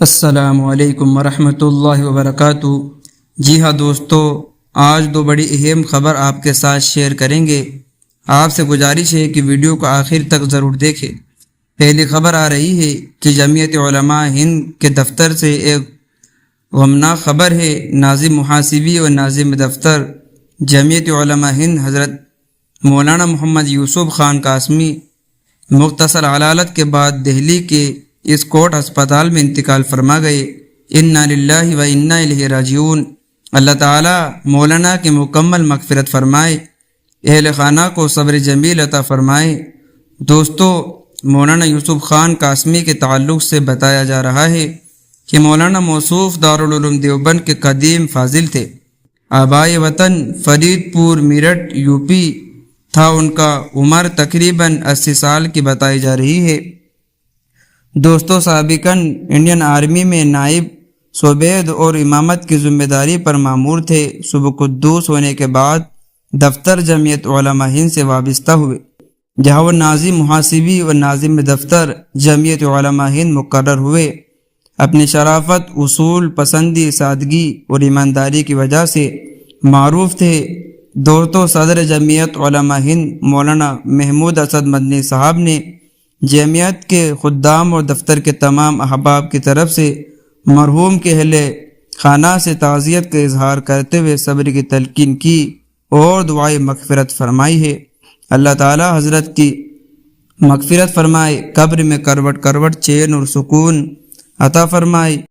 السلام علیکم ورحمۃ اللہ وبرکاتہ۔ جی ہاں دوستو، آج دو بڑی اہم خبر آپ کے ساتھ شیئر کریں گے۔ آپ سے گزارش ہے کہ ویڈیو کو آخر تک ضرور دیکھیں۔ پہلی خبر آ رہی ہے کہ جمعیت علماء ہند کے دفتر سے ایک غمناک خبر ہے۔ ناظم محاسبی اور ناظم دفتر جمعیت علماء ہند حضرت مولانا محمد یوسف خان قاسمی مختصر علالت کے بعد دہلی کے اس کوٹ ہسپتال میں انتقال فرما گئے۔ انا للہ و انا الیہ راجعون۔ اللہ تعالیٰ مولانا کی مکمل مغفرت فرمائے، اہل خانہ کو صبر جمیل عطا فرمائے۔ دوستو، مولانا یوسف خان قاسمی کے تعلق سے بتایا جا رہا ہے کہ مولانا موصوف دارالعلوم دیوبند کے قدیم فاضل تھے۔ آبائی وطن فرید پور میرٹھ یوپی تھا۔ ان کا عمر تقریباً 80 سال کی بتائی جا رہی ہے۔ دوستو، سابقاً انڈین آرمی میں نائب صوبید اور امامت کی ذمہ داری پر مامور تھے۔ صبح قدوس ہونے کے بعد دفتر جمعیت علماء ہند سے وابستہ ہوئے، جہاں وہ ناظم محاسبی اور ناظم دفتر جمعیت علماء ہند مقرر ہوئے۔ اپنی شرافت، اصول پسندی، سادگی اور ایمانداری کی وجہ سے معروف تھے۔ دوستو، صدر جمعیت علماء ہند مولانا محمود اسد مدنی صاحب نے جمعیت کے خدام اور دفتر کے تمام احباب کی طرف سے مرحوم کے اہل خانہ سے تعزیت کا اظہار کرتے ہوئے صبر کی تلقین کی اور دعائے مغفرت فرمائی ہے۔ اللہ تعالی حضرت کی مغفرت فرمائے، قبر میں کروٹ کروٹ چین اور سکون عطا فرمائے۔